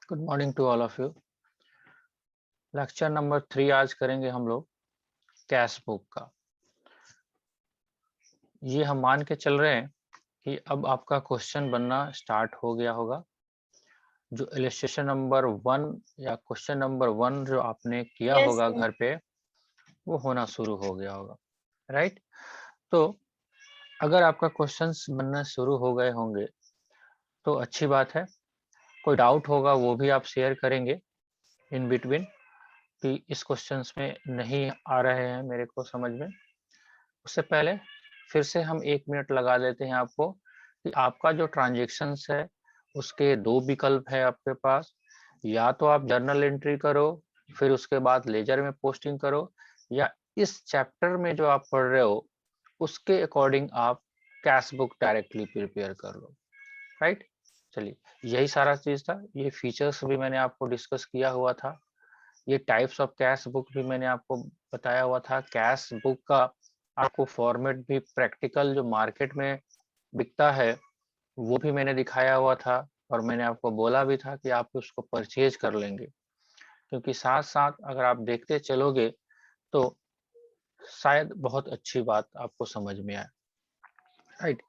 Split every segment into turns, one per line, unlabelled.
Good morning to all of you. Lecture number 3 आज करेंगे हम लोग कैश बुक का। ये हम मान के चल रहे हैं कि अब आपका क्वेश्चन बनना स्टार्ट हो गया होगा। जो इलस्ट्रेशन नंबर 1 या क्वेश्चन नंबर 1 जो आपने किया
यस
होगा
सर।
घर पे, वो होना शुरू हो गया होगा, राइट। तो अगर आपका क्वेश्चंस बनना शुरू हो गए होंगे तो अच्छी बात है। कोई डाउट होगा वो भी आप शेयर करेंगे इन बिटवीन कि इस क्वेश्चंस में नहीं आ रहे हैं मेरे को समझ में। उससे पहले फिर से हम 1 मिनट लगा देते हैं आपको कि आपका जो ट्रांजैक्शंस है उसके 2 विकल्प है आपके पास। या तो आप जर्नल एंट्री करो, फिर उसके बाद लेजर में पोस्टिंग करो, या इस चैप्टर में जो आप पढ़ रहे हो उसके अकॉर्डिंग आप कैश बुक डायरेक्टली प्रिपेयर कर लो, राइट। चलिए, यही सारा चीज था। ये फीचर्स भी मैंने आपको डिस्कस किया हुआ था। ये टाइप्स ऑफ कैश बुक भी मैंने आपको बताया हुआ था। कैश बुक का आपको फॉर्मेट भी प्रैक्टिकल जो मार्केट में बिकता है वो भी मैंने दिखाया हुआ था, और मैंने आपको बोला भी था कि आप उसको परचेज कर लेंगे, क्योंकि साथ साथ अगर आप देखते चलोगे तो शायद बहुत अच्छी बात आपको समझ में आए, राइट।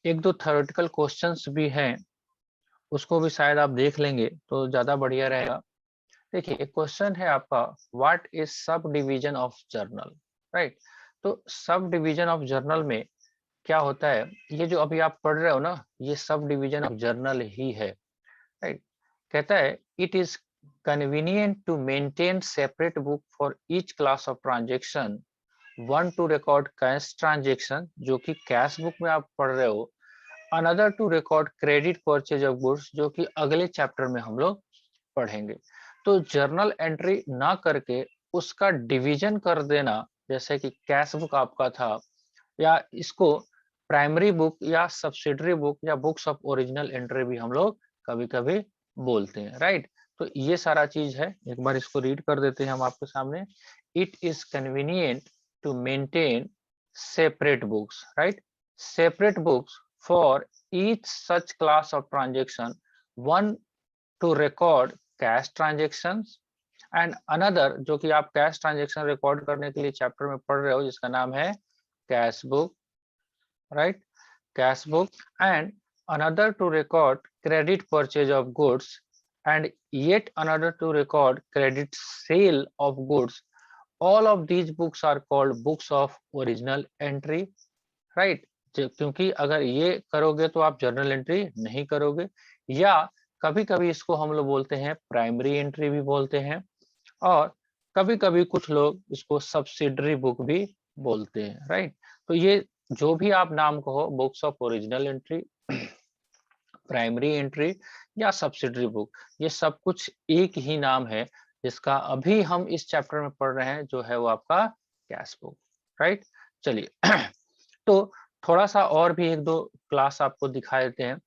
एक दो थ्योरेटिकल क्वेश्चंस भी हैं, उसको भी शायद आप देख लेंगे तो ज्यादा बढ़िया रहेगा। देखिए, एक क्वेश्चन है आपका, what is sub division of journal, right. तो सब डिवीजन ऑफ जर्नल में क्या होता है, ये जो अभी आप पढ़ रहे हो ना, ये सब डिवीजन ऑफ जर्नल ही है, राइट। कहता है it is convenient to maintain separate book for each class of transaction, one to record cash transaction जो कि कैश बुक में आप पढ़ रहे हो, another to record credit purchase of goods जो कि अगले चैप्टर में हम लोग पढ़ेंगे। तो जर्नल एंट्री ना करके उसका डिवीजन कर देना, जैसे कि कैश बुक आपका था, या इसको प्राइमरी बुक या सब्सिडरी बुक या बुक्स ऑफ ओरिजिनल एंट्री भी हम लोग कभी कभी बोलते हैं, राइट। तो ये सारा चीज है, एक बार इसको रीड कर देते हैं हम आपके सामने। It is convenient to maintain separate books, right, separate books for each such class of transaction, one to record cash transactions and another जो कि आप कैश ट्रांजेक्शन रिकॉर्ड करने के लिए चैप्टर में पढ़ रहे हो जिसका नाम है cash book, right, cash book, and another to record credit purchase of goods, and yet another to record credit sale of goods. All of these books are called books of original entry, right। क्योंकि अगर ये करोगे तो आप journal entry नहीं करोगे, या कभी कभी इसको हम लोग बोलते हैं प्राइमरी एंट्री भी बोलते हैं, और कभी कभी कुछ लोग इसको सब्सिडरी बुक भी बोलते हैं, राइट। तो ये जो भी आप नाम कहो, books of original entry, primary entry या सब्सिडरी बुक, ये सब कुछ एक ही नाम है जिसका अभी हम इस चैप्टर में पढ़ रहे हैं, जो है वो आपका कैश बुक, राइट। चलिए तो थोड़ा सा और भी एक दो क्लास आपको दिखा देते हैं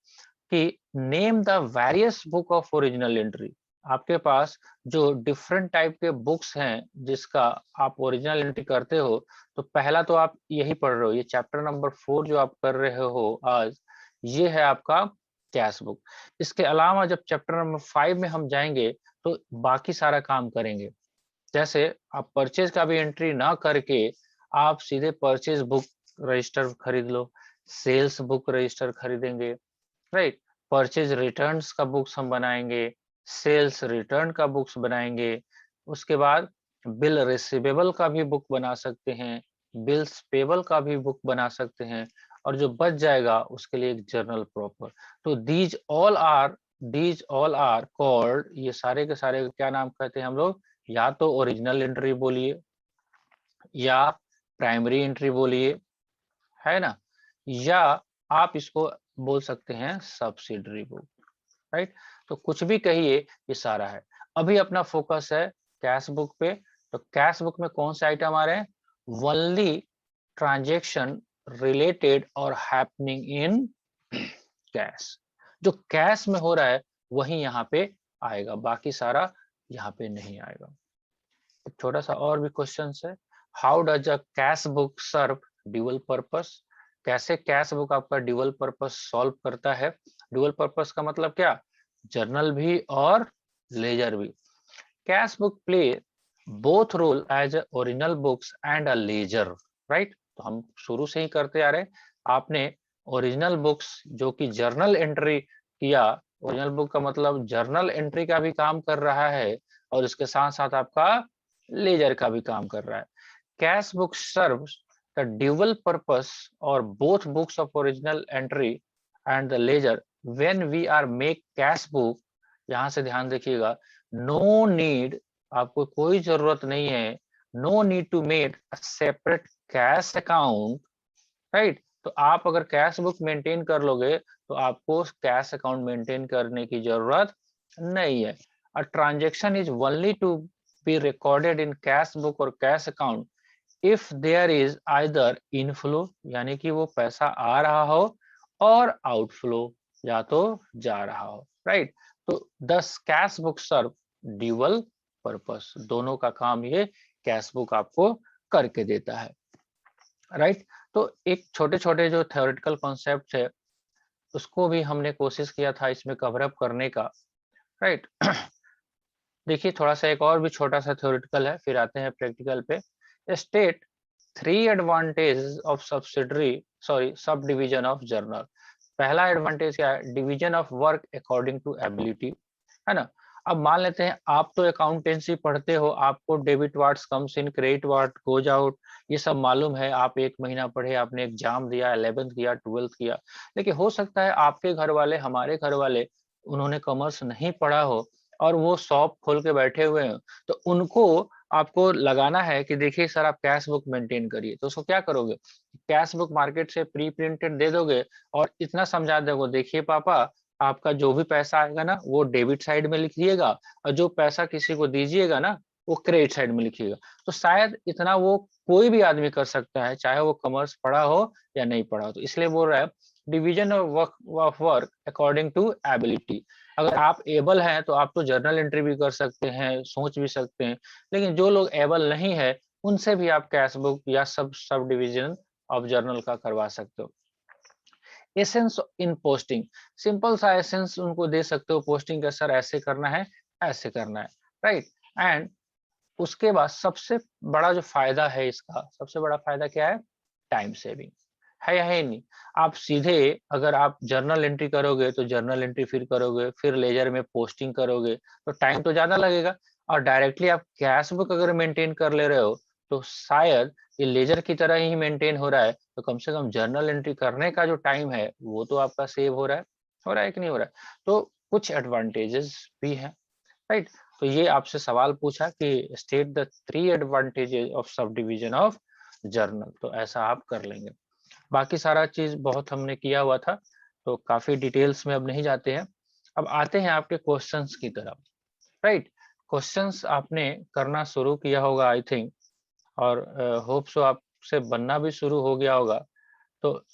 कि name the various book of original entry. आपके पास जो डिफरेंट टाइप के बुक्स हैं जिसका आप ओरिजिनल एंट्री करते हो, तो पहला तो आप यही पढ़ रहे हो, ये चैप्टर नंबर 4 जो आप कर रहे हो आज, ये है आपका कैश बुक। इसके अलावा जब चैप्टर नंबर 5 में हम जाएंगे तो बाकी सारा काम करेंगे। जैसे आप परचेज का भी एंट्री ना करके आप सीधे परचेज बुक रजिस्टर खरीद लो, सेल्स बुक रजिस्टर खरीदेंगे, राइट। परचेज रिटर्न्स का बुक्स हम बनाएंगे, सेल्स रिटर्न का बुक्स बनाएंगे, उसके बाद बिल रिसीवेबल का भी बुक बना सकते हैं, बिल्स पेबल का भी बुक बना सकते हैं, और जो बच जाएगा उसके लिए एक जर्नल प्रॉपर। तो दीज ऑल आर कॉल्ड, ये सारे के सारे क्या नाम कहते हैं हम लोग, या तो ओरिजिनल एंट्री बोलिए, या प्राइमरी एंट्री बोलिए, है ना, या आप इसको बोल सकते हैं सब्सिडरी बुक, राइट। तो कुछ भी कहिए, ये सारा है। अभी अपना फोकस है कैश बुक पे। तो कैश बुक में कौन से आइटम आ रहे हैं, ओनली ट्रांजेक्शन रिलेटेड और हैपनिंग इन कैश, जो कैश में हो रहा है वही यहाँ पे आएगा, बाकी सारा यहाँ पे नहीं आएगा। एक छोटा सा और भी क्वेश्चन है, how does a cash book serve dual purpose. कैसे कैश बुक आपका ड्यूअल पर्पस सॉल्व करता है। ड्यूअल पर्पस का मतलब क्या, जर्नल भी और लेजर भी। Cash book play both role as original books and a ledger, right. तो हम शुरू से ही करते आ रहे, आपने ओरिजिनल बुक्स जो कि जर्नल एंट्री किया, ओरिजिनल बुक का मतलब जर्नल एंट्री का भी काम कर रहा है और इसके साथ साथ आपका लेजर का भी काम कर रहा है। Cash book serves the dual purpose और both books of original entry and the ledger when we are make cash book. यहां से ध्यान देखिएगा, नो नीड, आपको कोई जरूरत नहीं है, no need to make a separate cash account, right. तो आप अगर कैश बुक मेंटेन कर लोगे तो आपको कैश अकाउंट मेंटेन करने की जरूरत नहीं है। A transaction is only to be recorded in cash book और cash account if there is either inflow, यानी कि वो पैसा आ रहा हो, और आउटफ्लो, या तो जा रहा हो, राइट। तो दस cash book serve dual purpose, दोनों का काम ये कैश बुक आपको करके देता है, राइट। तो एक छोटे छोटे जो थ्योरेटिकल कॉन्सेप्ट है उसको भी हमने कोशिश किया था इसमें कवर अप करने का, राइट। देखिए थोड़ा सा एक और भी छोटा सा थ्योरेटिकल है, फिर आते हैं प्रैक्टिकल पे। State three advantage of subsidiary sorry subdivision of journal. पहला एडवांटेज क्या है, division of work according to ability, है ना। अब मान लेते हैं आप तो अकाउंटेंसी पढ़ते हो, आपको debit what's comes in, credit what goes out, ये सब मालूम है। आप एक महीना पढ़े, आपने एग्जाम दिया, 11th किया, 12th किया, लेकिन हो सकता है आपके घर वाले, हमारे घर वाले, उन्होंने कॉमर्स नहीं पढ़ा हो और वो शॉप खोल के बैठे हुए हैं, तो उनको आपको लगाना है कि देखिए सर आप कैश बुक मेंटेन करिए, तो उसको क्या करोगे, कैश बुक मार्केट से प्री प्रिंटेड दे दोगे और इतना समझा दोगे, देखिए पापा आपका जो भी पैसा आएगा ना वो डेबिट साइड में लिखिएगा और जो पैसा किसी को दीजिएगा ना वो क्रेडिट साइड में लिखिएगा। तो शायद इतना वो कोई भी आदमी कर सकता है, चाहे वो कॉमर्स पढ़ा हो या नहीं पढ़ा हो। तो इसलिए बोल रहा है division of work according to ability. अगर आप एबल हैं तो आप तो जर्नल एंट्री भी कर सकते हैं, सोच भी सकते हैं, लेकिन जो लोग एबल नहीं है उनसे भी आप कैश बुक या सब डिवीजन ऑफ जर्नल का करवा सकते हो। एसेंस इन पोस्टिंग, सिंपल सा एसेंस उनको दे सकते हो पोस्टिंग का, सर ऐसे करना है, ऐसे करना है, राइट। एंड उसके बाद सबसे बड़ा जो फायदा है इसका, सबसे बड़ा फायदा क्या है, टाइम सेविंग है या है नहीं। आप सीधे अगर आप जर्नल एंट्री करोगे तो जर्नल एंट्री फिर करोगे, फिर लेजर में पोस्टिंग करोगे तो टाइम तो ज्यादा लगेगा। और डायरेक्टली आप कैश बुक अगर मेंटेन कर ले रहे हो तो शायद ये लेजर की तरह ही मेंटेन हो रहा है, तो कम से कम जर्नल एंट्री करने का जो टाइम है वो तो आपका सेव हो रहा है कि नहीं हो रहा है। तो कुछ एडवांटेजेस भी है, राइट। तो ये आपसे सवाल पूछा कि state the three advantages of sub division of journal, तो ऐसा आप कर लेंगे। बाकी सारा चीज बहुत हमने किया हुआ था, तो काफी डिटेल्स में अब नहीं जाते हैं। अब आते हैं आपके क्वेश्चंस की तरफ, राइट। क्वेश्चंस आपने करना शुरू किया होगा आई थिंक, और होप सो आपसे बनना भी शुरू हो गया होगा। तो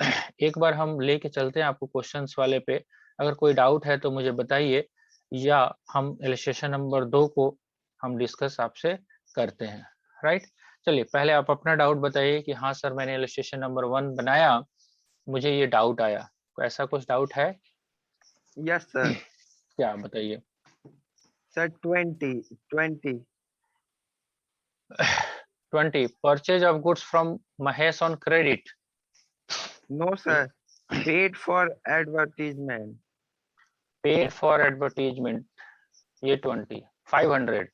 एक बार हम लेके चलते हैं आपको क्वेश्चंस वाले पे, अगर कोई डाउट है तो मुझे बताइए, या हम इलस्ट्रेशन नंबर 2 को हम डिस्कस आपसे करते हैं, राइट। चलिए पहले आप अपना डाउट बताइए कि हाँ सर मैंने इलस्ट्रेशन नंबर 1 बनाया, मुझे ये डाउट आया, तो ऐसा कुछ डाउट है?
Yes sir.
क्या बताइए।
Sir 20
20 purchase of goods from Mahesh on credit.
No sir, paid for advertisement.
Paid for advertisement, ये 20 500।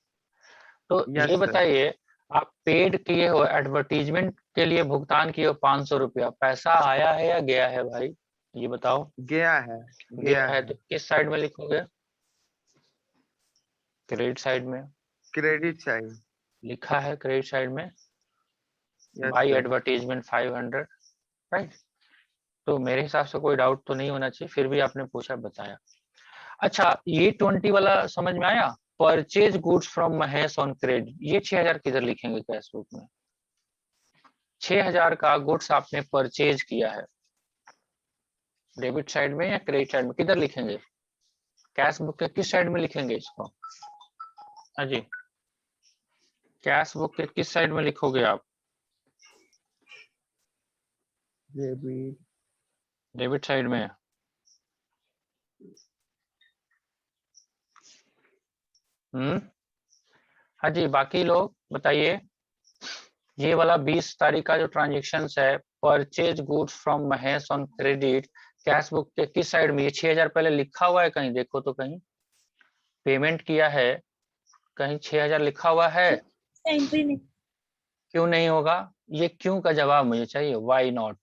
तो ये
यस सर।
बताइए, आप पेड किए हो, एडवर्टीजमेंट के लिए भुगतान किए हो 500 रुपया, पैसा आया है या गया है भाई, ये बताओ।
गया है, गया
गया है
है।
तो किस साइड में लिखोगे, क्रेडिट साइड में।
Credit side.
लिखा है क्रेडिट साइड में,
yes
by
sir.
Advertisement 500, right. तो मेरे हिसाब से कोई डाउट तो नहीं होना चाहिए, फिर भी आपने पूछा बताया। अच्छा ये 20 वाला समझ में आया, purchase goods from Mahesh on credit, ये 6000 किधर लिखेंगे कैश बुक में, 6000 का गुड्स आपने परचेज किया है, डेबिट साइड में या क्रेडिट साइड में, किधर लिखेंगे, कैश बुक के किस साइड में लिखेंगे इसको, हाँ जी, कैश बुक के किस साइड में लिखोगे आप,
डेबिट।
डेबिट साइड में। हाँ जी, बाकी लोग बताइए। ये वाला 20 तारीख का जो ट्रांजेक्शन है, purchase goods from Mahesh on credit, cash book के किस साइड में? ये 6000 पहले लिखा हुआ है कहीं? देखो तो कहीं पेमेंट किया है, कहीं 6000 लिखा हुआ है?
एंट्री नहीं।
क्यों नहीं होगा? ये क्यों का जवाब मुझे चाहिए। Why not?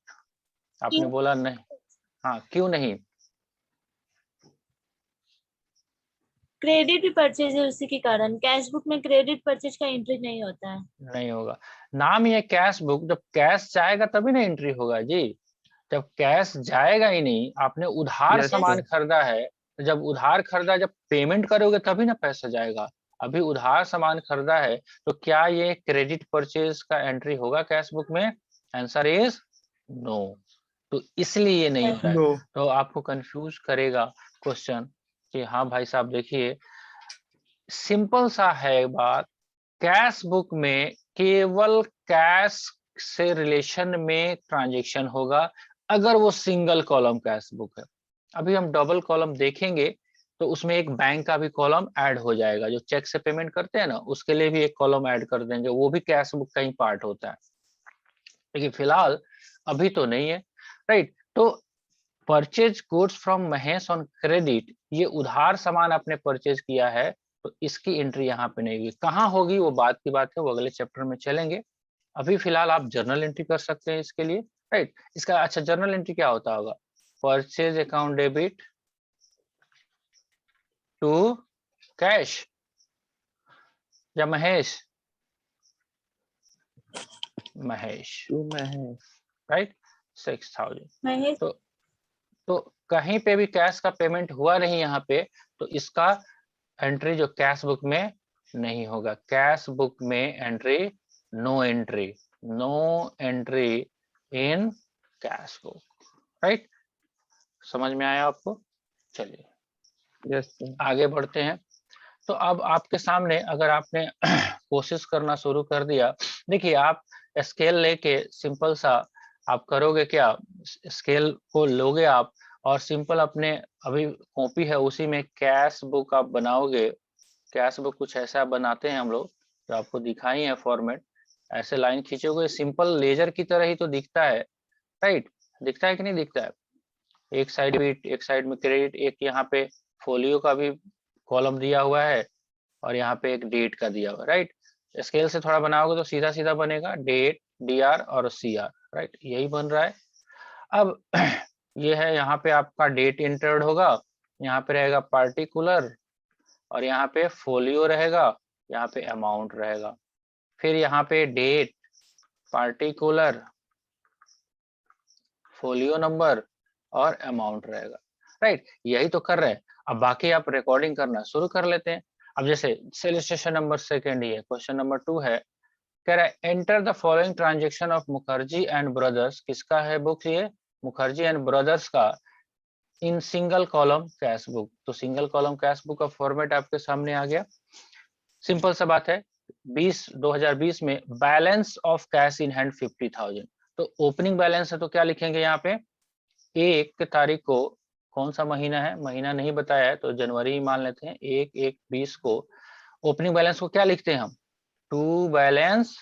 आपने बोला नहीं। हाँ, क्यों नहीं?
क्रेडिट भी परचेज है, उसी के कारण कैश बुक में क्रेडिट परचेज का एंट्री नहीं होता है।
नहीं होगा। नाम ही है कैश बुक, जब कैश जाएगा तभी ना एंट्री होगा जी। जब कैश जाएगा ही नहीं, आपने उधार
Yes,
सामान
sir.
खरीदा है, तो जब उधार खरीदा, जब पेमेंट करोगे तभी ना पैसा जाएगा। अभी उधार सामान खरीदा है, तो क्या ये क्रेडिट परचेज का एंट्री होगा कैश बुक में? Answer is no. तो इसलिए ये नहीं होता है।
No.
तो आपको कंफ्यूज करेगा क्वेश्चन कि हाँ भाई साहब देखिए, सिंपल सा है बात। कैश बुक में केवल कैश से रिलेशन में ट्रांजैक्शन होगा, अगर वो सिंगल कॉलम कैश बुक है। अभी हम डबल कॉलम देखेंगे तो उसमें एक बैंक का भी कॉलम ऐड हो जाएगा। जो चेक से पेमेंट करते हैं ना, उसके लिए भी एक कॉलम ऐड कर देंगे, वो भी कैश बुक का ही पार्ट होता है। लेकिन फिलहाल अभी तो नहीं है, राइट। तो purchase goods from Mahesh on credit, ये उधार सामान आपने परचेज किया है, तो इसकी एंट्री यहाँ पे नहीं होगी। कहाँ होगी वो बात की बात है, वो अगले चैप्टर में चलेंगे। अभी फिलहाल आप जर्नल एंट्री कर सकते हैं इसके लिए, राइट। इसका अच्छा जर्नल एंट्री क्या होता होगा? Purchase account debit to cash या Mahesh? Mahesh,
To Mahesh.
Right. 6000।
Mahesh,
तो कहीं पे भी कैश का पेमेंट हुआ नहीं यहाँ पे, तो इसका एंट्री जो कैश बुक में नहीं होगा। कैश बुक में entry, no entry, no entry in cash book, right. समझ में आया आपको? चलिए
Yes, sir.
आगे बढ़ते हैं। तो अब आपके सामने अगर आपने कोशिश करना शुरू कर दिया, देखिए आप स्केल लेके सिंपल सा आप करोगे क्या, स्केल को लोगे आप और सिंपल अपने अभी कॉपी है उसी में कैश बुक आप बनाओगे। कैश बुक कुछ ऐसा बनाते हैं हम लोग, जो आपको दिखाई है फॉर्मेट। ऐसे लाइन खींचोगे, सिंपल लेजर की तरह ही तो दिखता है, राइट। दिखता है कि नहीं दिखता है? एक साइड डेबिट, एक साइड में क्रेडिट, एक यहाँ पे फोलियो का भी कॉलम दिया हुआ है और यहाँ पे एक डेट का दिया हुआ है, राइट। स्केल से थोड़ा बनाओगे तो सीधा सीधा बनेगा, डेट, डीआर और सीआर, राइट। यही बन रहा है। अब ये है, यहाँ पे आपका डेट एंटर्ड होगा, यहाँ पे रहेगा पार्टिकुलर और यहाँ पे फोलियो रहेगा, यहाँ पे अमाउंट रहेगा। फिर यहाँ पे डेट, पार्टिकुलर, फोलियो नंबर और अमाउंट रहेगा, राइट। यही तो कर रहे हैं। अब बाकी आप रिकॉर्डिंग करना शुरू कर लेते हैं। अब जैसे सेलिस्ट्रेशन नंबर सेकेंड ही है, क्वेश्चन नंबर 2 है, कह रहा है enter the following transaction of Mukherjee and brothers. किसका है बुक ये? मुखर्जी एंड ब्रदर्स का, in single column cash book. तो सिंगल कॉलम कैश बुक का फॉर्मेट आपके सामने आ गया। सिंपल सा बात है, 2020 में balance of cash in hand 50,000। तो ओपनिंग बैलेंस है तो क्या लिखेंगे यहाँ पे? 1 तारीख को, कौन सा महीना है, महीना नहीं बताया है तो जनवरी ही मान लेते हैं, 1/1/20 को ओपनिंग बैलेंस को क्या लिखते हैं हम? To balance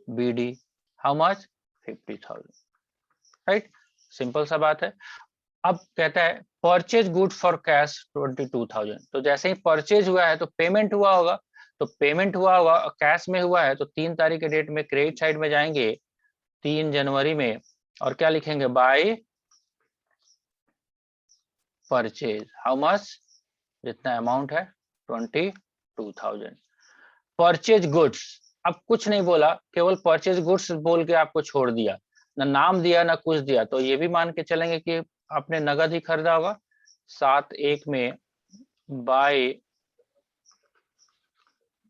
BD, how much? 50,000, right. Simple सा बात है। अब कहता है परचेज गुड फॉर कैश 22,000। तो जैसे ही परचेज हुआ है तो पेमेंट हुआ होगा, तो पेमेंट हुआ होगा और कैश में हुआ है, तो 3 तारीख के डेट में क्रेडिट साइड में जाएंगे 3 जनवरी में और क्या लिखेंगे? By purchase, how much? जितना अमाउंट है 22,000। परचेज गुड्स, अब कुछ नहीं बोला, केवल परचेज गुड्स बोल के आपको छोड़ दिया, ना नाम दिया ना कुछ दिया। तो ये भी मान के चलेंगे कि आपने नगद ही खरीदा होगा। 7/1 में बाय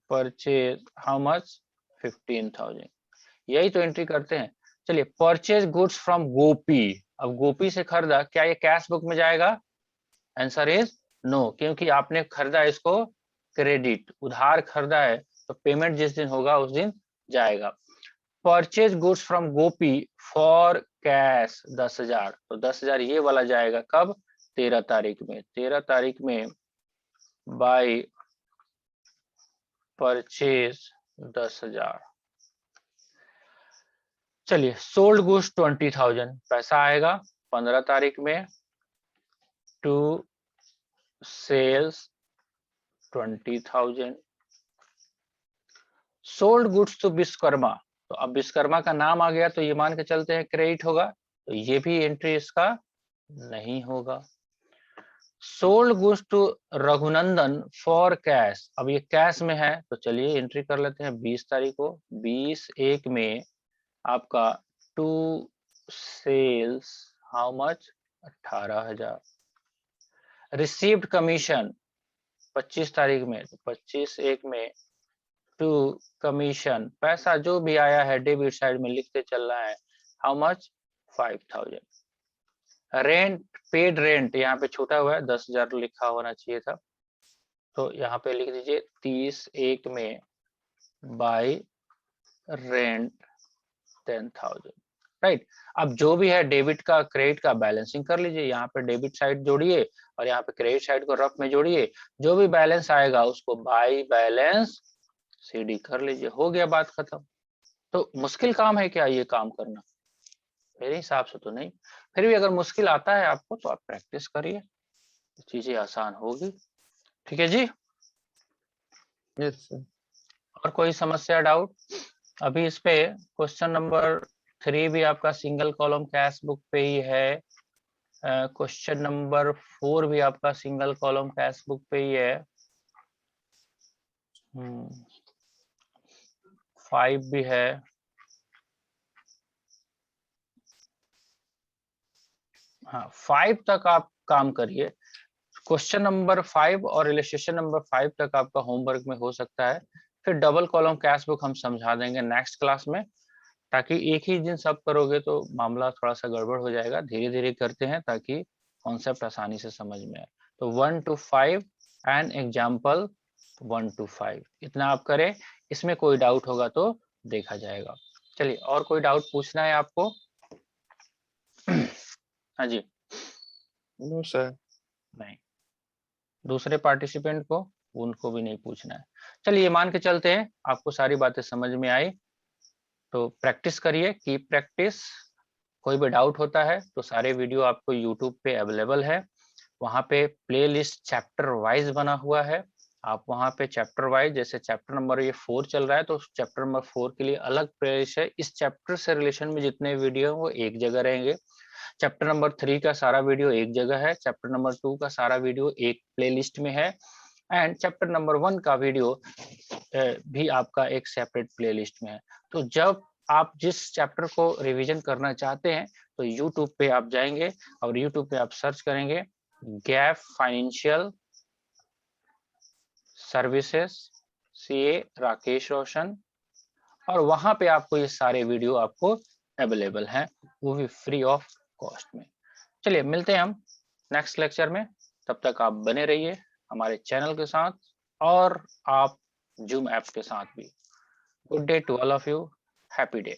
परचेज हाउ मच? 15,000। यही तो एंट्री करते हैं। चलिए परचेज गुड्स फ्रॉम गोपी, अब गोपी से खरीदा, क्या ये कैश बुक में जाएगा? आंसर इज नो, क्योंकि आपने खरीदा इसको क्रेडिट, उधार खरीदा है, तो पेमेंट जिस दिन होगा उस दिन जाएगा। Purchase goods from Gopi for cash 10,000, तो 10,000 ये वाला जाएगा कब? 13 तारीख में। 13 तारीख में बाय परचेज 10,000। चलिए सोल्ड गुड्स 20,000 पैसा आएगा 15 तारीख में, to sales 20,000। Sold goods to Vishwakarma, तो अब विश्वकर्मा का नाम आ गया तो ये मान के चलते हैं क्रेडिट होगा, तो ये भी एंट्री इसका नहीं होगा। Sold goods to Raghunandan for cash, अब ये कैश में है तो चलिए एंट्री कर लेते हैं 20 तारीख को। 20/1 में आपका to sales how much 18,000। Received commission 25 तारीख में, तो 25/1 में टू कमीशन पैसा जो भी आया है डेबिट साइड में लिखते चल रहा है, how much 5,000। Rent paid rent यहाँ पे छूटा हुआ है 10,000 लिखा होना चाहिए था, तो यहाँ पे लिख दीजिए 30/1 में बाय रेंट 10,000, राइट। अब जो भी है डेबिट का क्रेडिट का बैलेंसिंग कर लीजिए, यहाँ पे डेबिट साइड जोड़िए और यहाँ पे क्रेडिट साइड को रफ में जोड़िए, जो भी बैलेंस आएगा उसको बाय बैलेंस सीडी कर लीजिए, हो गया बात खत्म। तो मुश्किल काम है क्या ये काम करना? मेरे हिसाब से तो नहीं, फिर भी अगर मुश्किल आता है आपको तो आप प्रैक्टिस करिए, चीजें आसान होगी। ठीक है जी,
यस सर।
और कोई समस्या डाउट? अभी इस पे क्वेश्चन नंबर 3 भी आपका सिंगल कॉलम कैश बुक पे ही है, क्वेश्चन नंबर 4 भी आपका सिंगल कॉलम कैश बुक पे ही है, 5 भी है, हाँ 5 तक आप काम करिए। क्वेश्चन नंबर 5 और इलस्ट्रेशन नंबर 5 तक आपका होमवर्क में हो सकता है, फिर डबल कॉलम कैश बुक हम समझा देंगे नेक्स्ट क्लास में, ताकि एक ही दिन सब करोगे तो मामला थोड़ा सा गड़बड़ हो जाएगा। धीरे धीरे करते हैं ताकि कॉन्सेप्ट आसानी से समझ में आए। तो 1 to 5 एंड एग्जाम्पल 1 to 5 इतना आप करें, इसमें कोई डाउट होगा तो देखा जाएगा। चलिए और कोई डाउट पूछना है आपको? हाँ जी।
No sir.
नहीं, दूसरे पार्टिसिपेंट को उनको भी नहीं पूछना है। चलिए मान के चलते हैं आपको सारी बातें समझ में आई, तो प्रैक्टिस करिए, कीप प्रैक्टिस। कोई भी डाउट होता है तो सारे वीडियो आपको यूट्यूब पे अवेलेबल है, वहाँ पे प्लेलिस्ट चैप्टर वाइज बना हुआ है, आप वहाँ पे चैप्टर वाइज, जैसे चैप्टर नंबर ये 4 चल रहा है तो चैप्टर नंबर 4 के लिए अलग प्लेलिस्ट है, इस चैप्टर से रिलेशन में जितने वीडियो हैं वो एक जगह रहेंगे। चैप्टर नंबर 3 का सारा वीडियो एक जगह है, चैप्टर नंबर 2 का सारा वीडियो एक प्लेलिस्ट में है, एंड चैप्टर नंबर 1 का वीडियो भी आपका एक सेपरेट प्लेलिस्ट में है। तो जब आप जिस चैप्टर को रिवीजन करना चाहते हैं तो यूट्यूब पे आप जाएंगे और यूट्यूब पे आप सर्च करेंगे gap financial services CA Rakesh Roshan, और वहां पे आपको ये सारे वीडियो आपको अवेलेबल हैं, वो भी फ्री ऑफ कॉस्ट में। चलिए मिलते हैं हम नेक्स्ट लेक्चर में, तब तक आप बने रहिए हमारे चैनल के साथ और आप जूम ऐप के साथ भी। Good day to all of you, happy day.